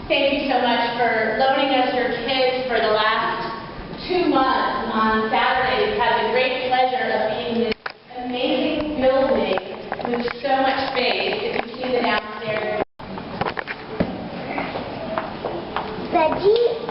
Thank you so much for loaning us your kids for the last 2 months. On Saturday, we've had the great pleasure of being in this amazing building with so much space. If you see the downstairs. Veggie?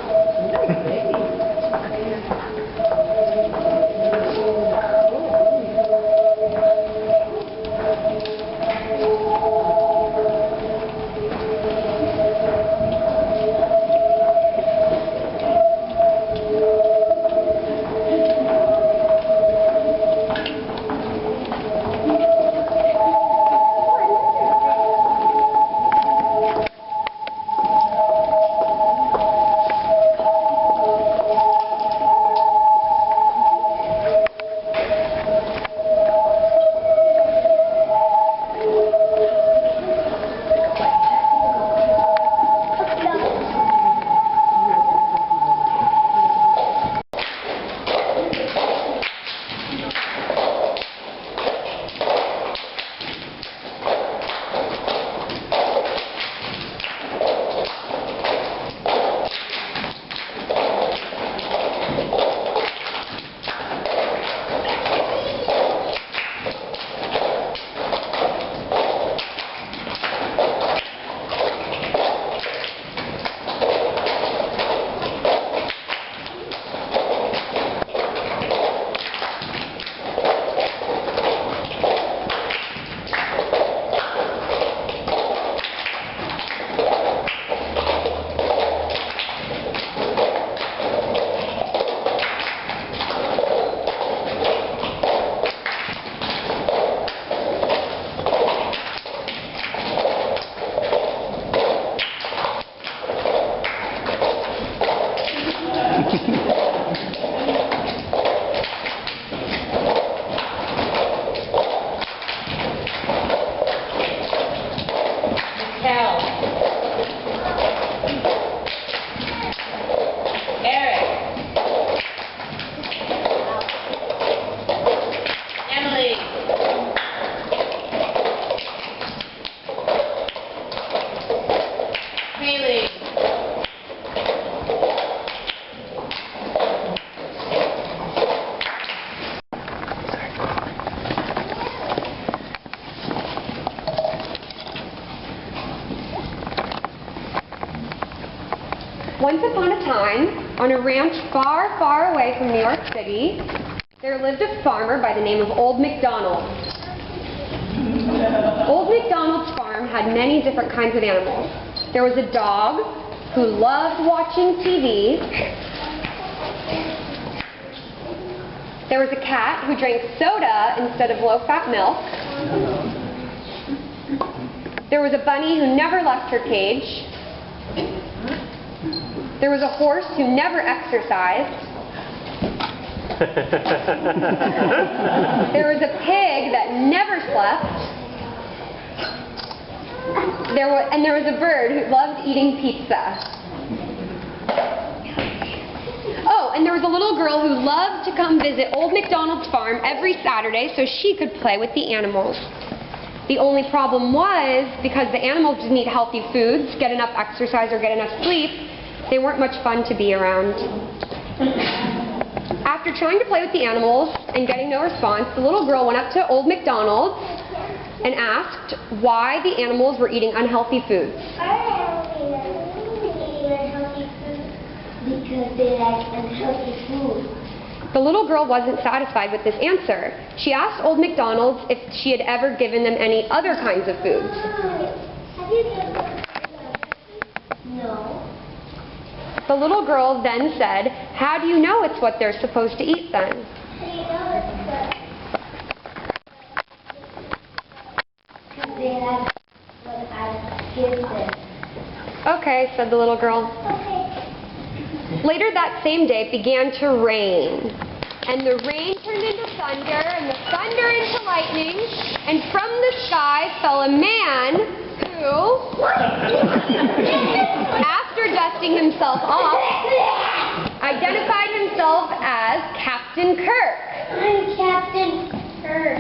Once upon a time, on a ranch far, far away from New York City, there lived a farmer by the name of Old MacDonald. Old MacDonald's farm had many different kinds of animals. There was a dog who loved watching TV. There was a cat who drank soda instead of low-fat milk. There was a bunny who never left her cage. There was a horse who never exercised. There was a pig that never slept. There was a bird who loved eating pizza. Oh, and there was a little girl who loved to come visit Old MacDonald's farm every Saturday so she could play with the animals. The only problem was, because the animals didn't eat healthy foods, get enough exercise, or get enough sleep, they weren't much fun to be around. After trying to play with the animals and getting no response, the little girl went up to Old MacDonald's and asked why the animals were eating unhealthy foods. Because they like unhealthy food. The little girl wasn't satisfied with this answer. She asked Old MacDonald's if she had ever given them any other kinds of foods. Have you given them? No. The little girl then said, "How do you know it's what they're supposed to eat then?" How do you know it's because they like what I give them. Okay, said the little girl. Okay. Later that same day it began to rain. And the rain turned into thunder, and the thunder into lightning, and from the sky fell a man who, after dusting himself off, identified himself as Captain Kirk. I'm Captain Kirk.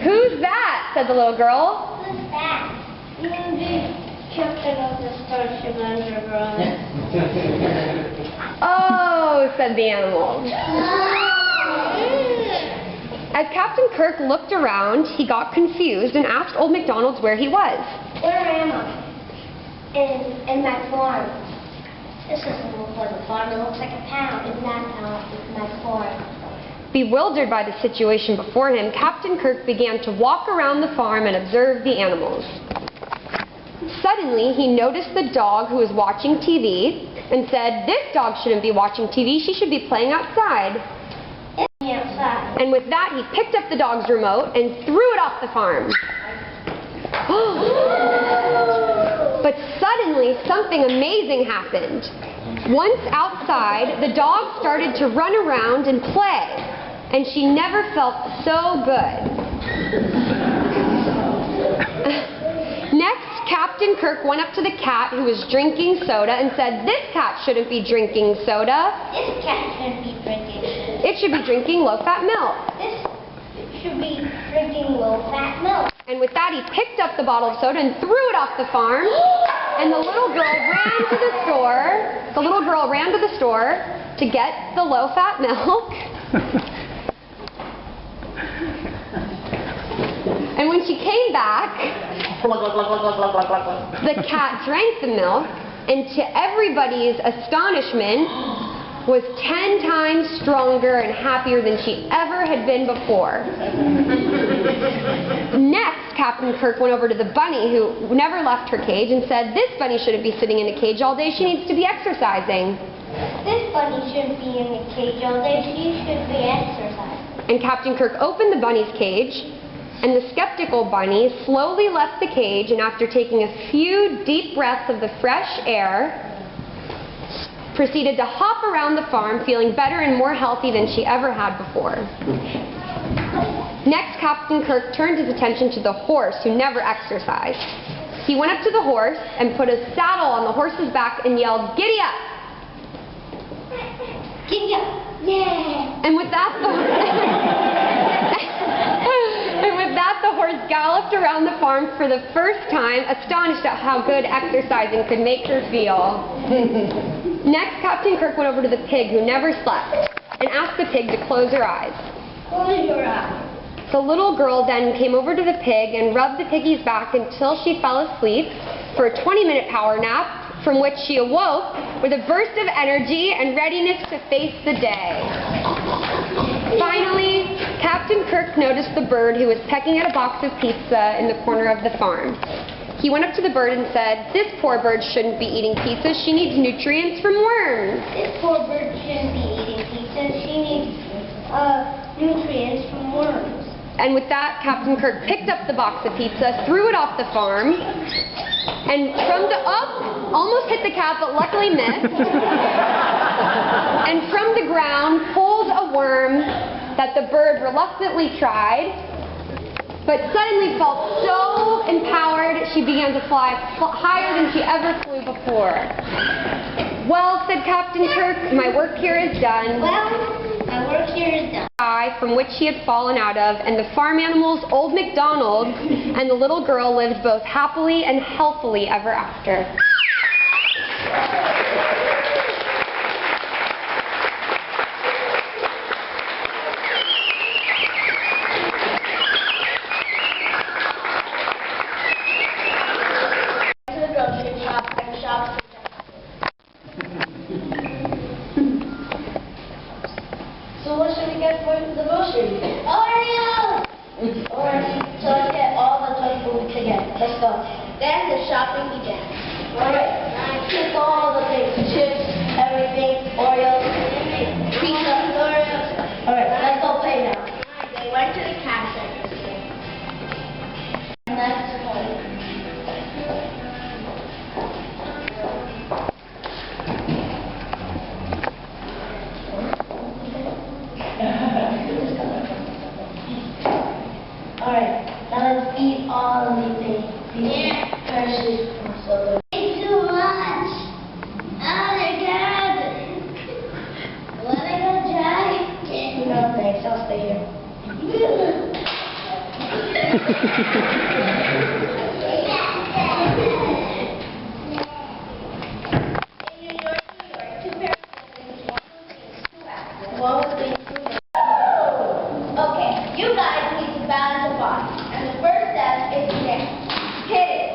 Who's that? Said the little girl. Who's that? Captain of the Starship Enterprise. Oh, said the animal. As Captain Kirk looked around, he got confused and asked Old MacDonald where he was. Where am I? In my farm. This doesn't look like a farm, it looks like a town. It's not a town, it's my farm. Bewild by the situation before him, Captain Kirk began to walk around the farm and observe the animals. Suddenly, he noticed the dog who was watching TV and said, "This dog shouldn't be watching TV, she should be playing outside." Outside. And with that, he picked up the dog's remote and threw it off the farm. But suddenly, something amazing happened. Once outside, the dog started to run around and play, and she never felt so good. Next, Captain Kirk went up to the cat who was drinking soda and said, "This cat shouldn't be drinking soda. This cat shouldn't be drinking. It should be drinking low-fat milk." This should be drinking low-fat milk. And with that, he picked up the bottle of soda and threw it off the farm. And the little girl ran to the store. The little girl ran to the store to get the low-fat milk. And when she came back, the cat drank the milk, and to everybody's astonishment, was 10 times stronger and happier than she ever had been before. Next, Captain Kirk went over to the bunny who never left her cage and said, "This bunny shouldn't be sitting in a cage all day, she needs to be exercising." This bunny shouldn't be in the cage all day, she should be exercising. And Captain Kirk opened the bunny's cage, and the skeptical bunny slowly left the cage, and after taking a few deep breaths of the fresh air, proceeded to hop around the farm feeling better and more healthy than she ever had before. Next, Captain Kirk turned his attention to the horse who never exercised. He went up to the horse and put a saddle on the horse's back and yelled, "Giddy up!" Giddy up! Yeah! And with that, the horse galloped around the farm for the first time, astonished at how good exercising could make her feel. Next, Captain Kirk went over to the pig who never slept and asked the pig to close her eyes. Close your eyes. The little girl then came over to the pig and rubbed the piggy's back until she fell asleep for a 20-minute power nap, from which she awoke with a burst of energy and readiness to face the day. Finally, Captain Kirk noticed the bird who was pecking at a box of pizza in the corner of the farm. He went up to the bird and said, "This poor bird shouldn't be eating pizza. She needs nutrients from worms." This poor bird shouldn't be eating pizza. She needs nutrients from worms. And with that, Captain Kirk picked up the box of pizza, threw it off the farm, and almost hit the cat, but luckily missed. And from the ground pulled a worm that the bird reluctantly tried, but suddenly felt so empowered she began to fly higher than she ever flew before. "Well," said Captain Kirk, "my work here is done." Well, my work here is done. From which he had fallen out of, and the farm animals, Old MacDonald, and the little girl lived both happily and healthily ever after. So what should we get for the grocery? Oreos! Oreos. So let's get all the toy food together. Let's go. Then the shopping began. Alright. Took all the things. Chips, everything, Oreos, pizza, Oreos. Alright, let's go pay now. They went to the cash register. And that's home. Alright, now let's eat all of these things. These precious soda. It's too much. Oh, they're good. Wanna go, Jack? No, thanks. I'll stay here. spot. And the first step is to dance. Hit it.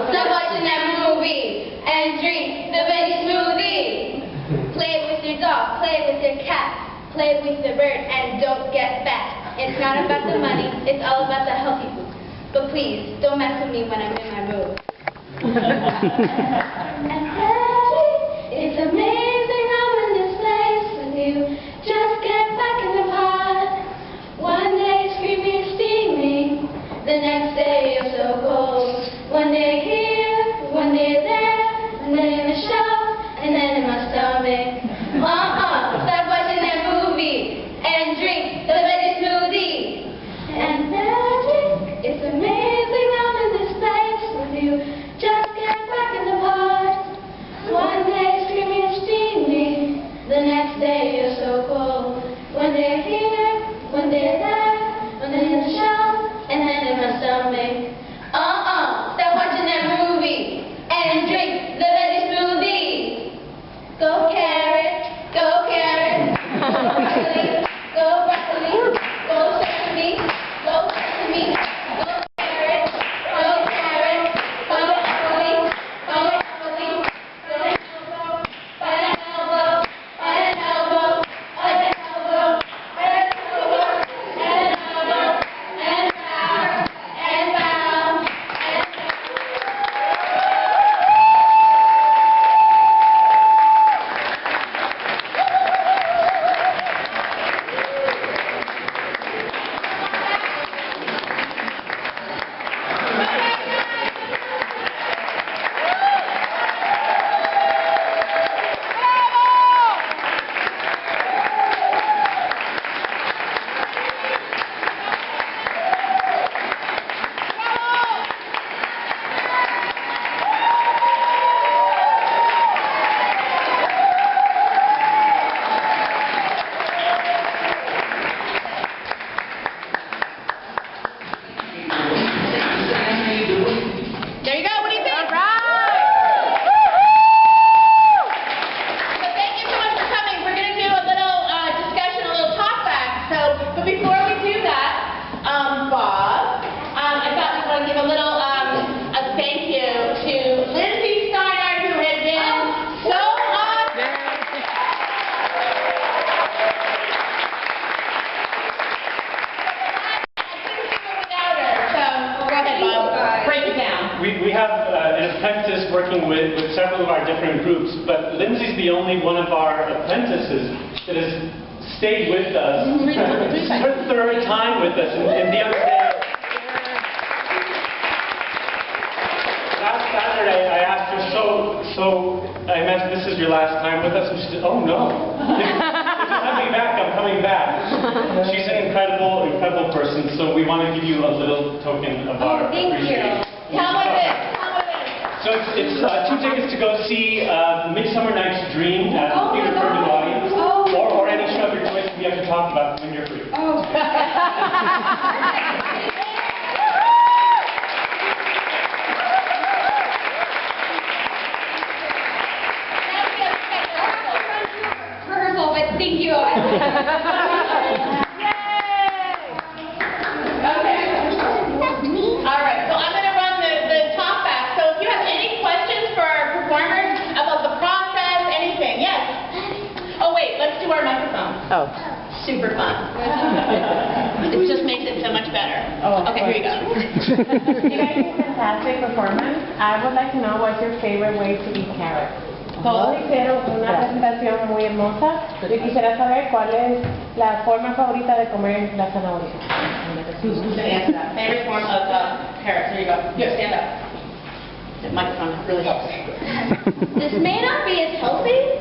Stop watching that movie and drink the veggie smoothie. Play with your dog, play with your cat, play with the bird, and don't get fat. It's not about the money, it's all about the healthy food. But please, don't mess with me when I'm in my mood. It's amazing how in this place when you just get back in the pot. One day screaming and steaming, the next day you're so cold. One day here, one day there, and then in the show, and then in my stomach. Stop watching that movie and drink the veggie smoothie. And magic, it's amazing how in this place when you just get back in the pot. One day screaming and steaming, the next day you're so cold. One day here, one day there, and then in the show, and then in my stomach. Stop watching that movie and drink the veggie smoothie. Go carrot, go carrot, go broccoli, go broccoli, go sesame, go sesame, go carrot, go carrot, go broccoli, go broccoli, go elbow, by the elbow, by the elbow, by the elbow, by the elbow, and elbow, and bow, and bow. We have an apprentice working with several of our different groups, but Lindsay's the only one of our apprentices that has stayed with us. This is her third time with us, and the other day, last Saturday, I asked her, so I imagine this is your last time with us, and she said, oh no, if you have me back, I'm coming back. She's an incredible, incredible person, so we want to give you a little token of our appreciation. Come with it. Come with it. So it's 2 tickets to go see Midsummer Night's Dream at the Theater for New Audience, or any show of your choice we have to talk about when you're free. Rehearsal, but thank you. All right, so I'm going to run the talk back. So if you have any questions for our performers about the process, anything, yes? Oh, wait, let's do our microphone. Oh. Super fun. It just makes it so much better. Okay, here you go. You guys did a fantastic performance. I would like to know what's your favorite way to eat carrots. Todos hicieron una presentación muy hermosa. Yo quisiera saber cuál es la forma favorita de comer la zanahoria. Who's going to answer that? Favorite form of carrots. Here you go. Here, stand up. The microphone really helps. This may not be as healthy,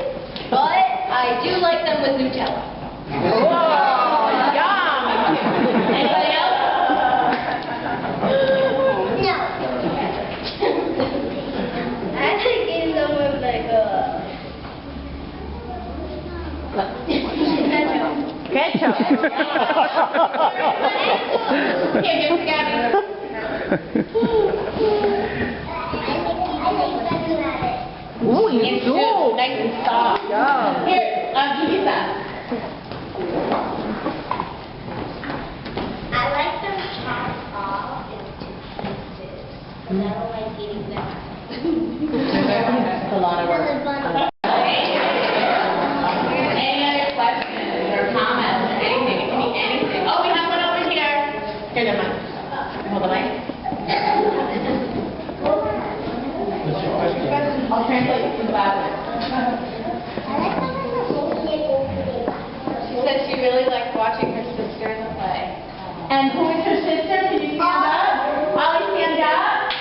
but I do like them with Nutella. Oh, yum! Anybody else? No. I like eating them with like Ketchup. Here, give it to Gabby. Ooh, you It's do. just nice and soft. Yum. Here, use that. I like them chopped off into pieces. I don't like eating them. That's a lot of work. Bun. Any other questions or comments or anything? It can be anything. Oh, we have one over here. Here, never mind. Hold the mic. I'll translate it to the bathroom. She said she really liked watching her sisters play. And who is her sister? Can you stand up? Ollie, stand up.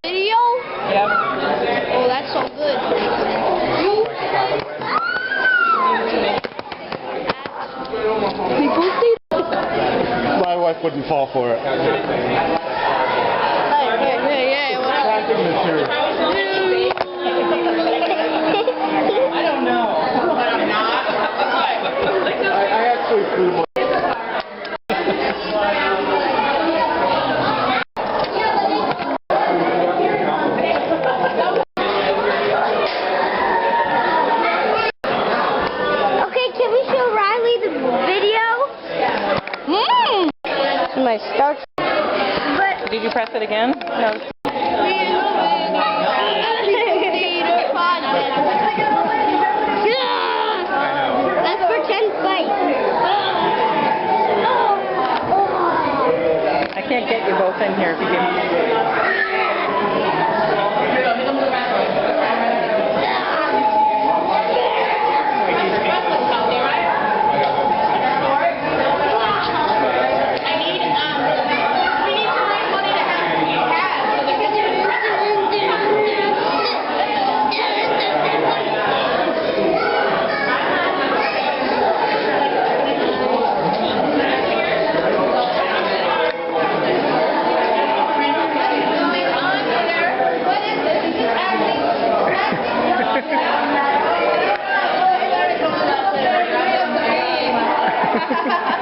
Video? Yep. Oh, that's so good. My wife wouldn't fall for it. Plastic material. I don't know. But I'm not. I actually flew my... Okay, can we show Riley the video? My start. But Did you press it again? No. let's pretend fight. I can't get you both in here if you give me... Ha ha ha!